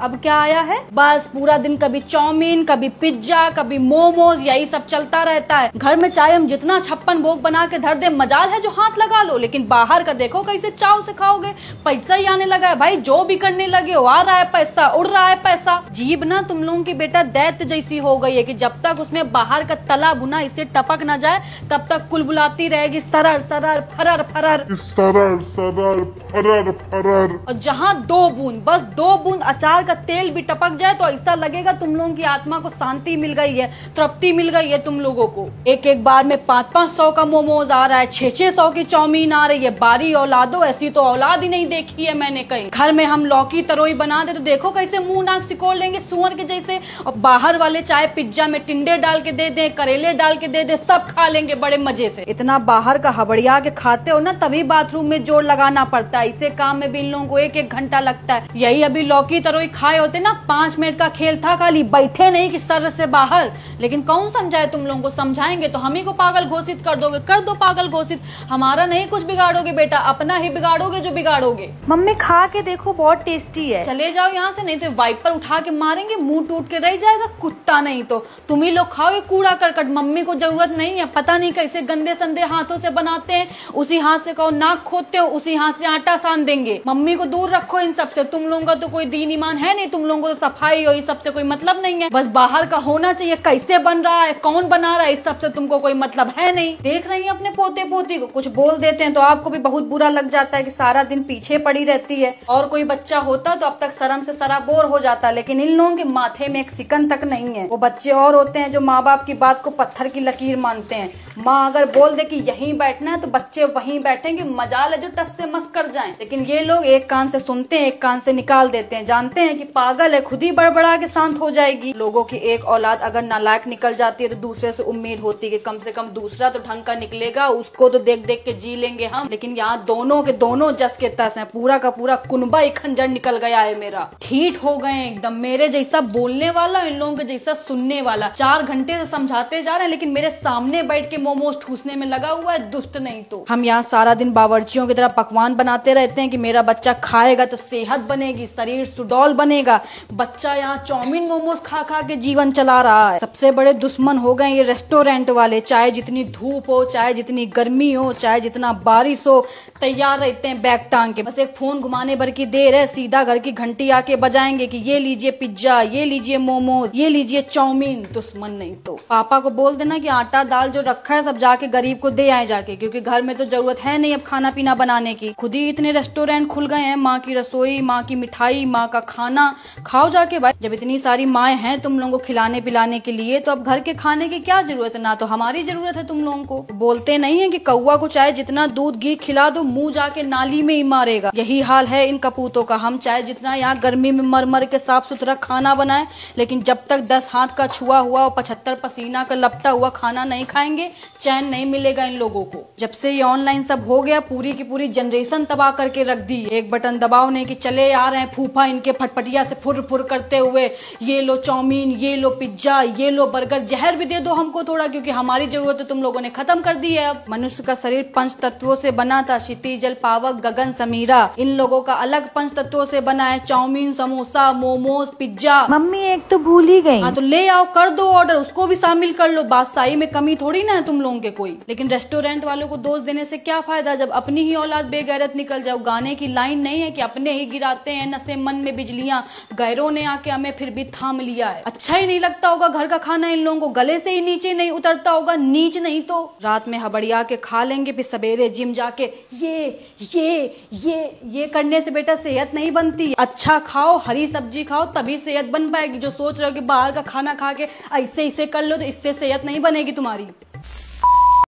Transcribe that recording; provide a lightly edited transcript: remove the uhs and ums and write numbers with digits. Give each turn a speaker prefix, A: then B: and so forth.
A: अब क्या आया है? बस पूरा दिन कभी चाउमीन, कभी पिज्जा, कभी मोमोज, यही सब चलता रहता है। घर में चाहे हम जितना 56 भोग बना के धर दे, मजाल है जो हाथ लगा लो, लेकिन बाहर का देखो कैसे चाव से खाओगे। पैसा ही आने लगा है भाई, जो भी करने लगे हो, आ रहा है पैसा, उड़ रहा है पैसा। जीभ ना तुम लोगों की बेटा दैत्य जैसी हो गई है कि जब तक उसमें बाहर का तला भुना इससे टपक ना जाए तब तक कुलबुलाती रहेगी सरर सरर फरर फरर
B: सरर सरर फरर फरर।
A: और जहाँ 2 बूंद, बस 2 बूंद अचार का तेल भी टपक जाए तो ऐसा लगेगा तुम लोगों की आत्मा को शांति मिल गई है, तृप्ति मिल गई है तुम लोगों को। एक एक बार में 500-500 का मोमोज आ रहा है, 600-600 की चाउमीन आ रही है। बारी औलादो, ऐसी तो औलाद ही नहीं देखी है मैंने कहीं। घर में हम लौकी तरोई बना दे तो देखो कैसे मुंह नाक सिकोड़ लेंगे सुअर के जैसे, और बाहर वाले चाहे पिज्जा में टिंडे डाल के दे दे, करेले डाल के दे दे, सब खा लेंगे बड़े मजे से। इतना बाहर का हबड़िया के खाते हो ना, तभी बाथरूम में जोर लगाना पड़ता है। इसे काम में भी इन लोगों को 1-1 घंटा लगता है। यही अभी लौकी तरोई खाए होते ना, 5 मिनट का खेल था खाली, बैठे नहीं कि सर से बाहर। लेकिन कौन समझाए तुम लोगों को? समझाएंगे तो हम ही को पागल घोषित कर दोगे। कर दो पागल घोषित, हमारा नहीं कुछ बिगाड़ोगे बेटा, अपना ही बिगाड़ोगे जो बिगाड़ोगे।
C: मम्मी खा के देखो, बहुत टेस्टी है।
A: चले जाओ यहाँ से, नहीं तो वाइपर उठा के मारेंगे, मुंह टूट के रह जाएगा कुत्ता। नहीं तो तुम ही लोग खाओ ये कूड़ा करकट, मम्मी को जरूरत नहीं है। पता नहीं कैसे गंदे संदे हाथों से बनाते हैं, उसी हाथ से कहो नाक खोदते हो, उसी हाथ से आटा सान देंगे। मम्मी को दूर रखो इन सबसे। तुम लोगों का तो कोई दीन ईमान है नहीं, तुम लोगों को तो सफाई हो, इस सबसे कोई मतलब नहीं है। बस बाहर का होना चाहिए, कैसे बन रहा है, कौन बना रहा है, इस सबसे तुमको कोई मतलब है नहीं। देख रही है अपने पोते पोती को, कुछ बोल देते हैं तो आपको भी बहुत बुरा लग जाता है कि सारा दिन पीछे पड़ी रहती है। और कोई बच्चा होता तो अब तक शर्म से सराबोर हो जाता, लेकिन इन लोगों के माथे में एक सिकन तक नहीं है। वो बच्चे और होते हैं जो माँ बाप की बात को पत्थर की लकीर मानते हैं। माँ अगर बोल दे कि यहीं बैठना है तो बच्चे वहीं बैठेंगे, मजाल है जो टस से मस कर जाएं। लेकिन ये लोग एक कान से सुनते हैं, एक कान से निकाल देते हैं। जानते हैं कि पागल है, खुद ही बड़बड़ा के शांत हो जाएगी। लोगों की एक औलाद अगर नालायक निकल जाती है तो दूसरे से उम्मीद होती है कि कम से कम दूसरा तो ढंग का निकलेगा, उसको तो देख देख के जी लेंगे हम। लेकिन यहाँ दोनों के दोनों जस के तस है, पूरा का पूरा कुनबा ही खंजर निकल गया है मेरा। ठीक हो गए एकदम, मेरे जैसा बोलने वाला, इन लोगों के जैसा सुनने वाला। 4 घंटे से समझाते जा रहे हैं लेकिन मेरे सामने बैठ के मोमोज ठूसने में लगा हुआ है, दुष्ट नहीं तो। हम यहाँ सारा दिन बावर्चियों की तरह पकवान बनाते रहते हैं कि मेरा बच्चा खाएगा तो सेहत बनेगी, शरीर सुडौल बनेगा। बच्चा यहाँ चाउमीन मोमोज खा खा के जीवन चला रहा है। सबसे बड़े दुश्मन हो गए ये रेस्टोरेंट वाले। चाहे जितनी धूप हो, चाहे जितनी गर्मी हो, चाहे जितना बारिश हो, तैयार रहते हैं बैग टांग के। बस एक फोन घुमाने भर की देर है, सीधा घर की घंटी आके बजाएंगे कि ये लीजिए पिज्जा, ये लीजिए मोमोज, ये लीजिए चाउमीन। दुश्मन नहीं तो। पापा को बोल देना कि आटा दाल जो रखा है सब जाके गरीब को दे आए जाके, क्योंकि घर में तो जरूरत है नहीं अब खाना पीना बनाने की। खुद ही इतने रेस्टोरेंट खुल गए हैं, माँ की रसोई, माँ की मिठाई, माँ का खाना। खाओ जाके भाई, जब इतनी सारी माएँ हैं तुम लोगों को खिलाने पिलाने के लिए, तो अब घर के खाने की क्या जरूरत है? ना तो हमारी जरूरत है तुम लोगों को। बोलते नहीं है कि कौवा को चाहे जितना दूध घी खिला दो, मुंह जाके नाली में ही मारेगा। यही हाल है इन कपूतों का। हम चाहे जितना यहाँ गर्मी में मर मर के साफ सुथरा खाना बनाए, लेकिन जब तक 10 हाथ का छुआ हुआ और 75 पसीना का लपटा हुआ खाना नहीं खाएंगे, चैन नहीं मिलेगा इन लोगों को। जब से ये ऑनलाइन सब हो गया, पूरी की पूरी जनरेशन तबाह करके रख दी। एक बटन दबाओ नहीं कि चले आ रहे हैं फूफा इनके फटफटिया से फुर फुर करते हुए, ये लो चाउमीन, ये लो पिज्जा, ये लो बर्गर। जहर भी दे दो हमको थोड़ा, क्योंकि हमारी जरूरत तो तुम लोगों ने खत्म कर दी है। अब मनुष्य का शरीर 5 तत्वों से बना था, क्षिति जल पावक गगन समीरा। इन लोगों का अलग 5 तत्वों से बना है, चाउमीन, समोसा, मोमोज, पिज्जा।
C: मम्मी एक तो भूल ही गई।
A: हाँ तो ले आओ, कर दो ऑर्डर, उसको भी शामिल कर लो। बादशाही में कमी थोड़ी ना है तुम लोगों के कोई। लेकिन रेस्टोरेंट वालों को दोष देने से क्या फायदा जब अपनी ही औलाद बेगैरत निकल जाओ। गाने की लाइन नहीं है कि अपने ही गिराते हैं नशे मन में बिजलियां, गैरों ने आके हमें फिर भी थाम लिया है। अच्छा ही नहीं लगता होगा घर का खाना, इन लोगों को गले से ही नीचे नहीं उतरता होगा, नीच नहीं तो। रात में हबड़िया के खा लेंगे, फिर सवेरे जिम जाके ये करने से बेटा सेहत नहीं बनती। अच्छा खाओ, हरी सब्जी खाओ, तभी सेहत बन पाएगी। जो सोच रहे हो कि बाहर का खाना खा के ऐसे कर लो तो इससे सेहत नहीं बनेगी तुम्हारी।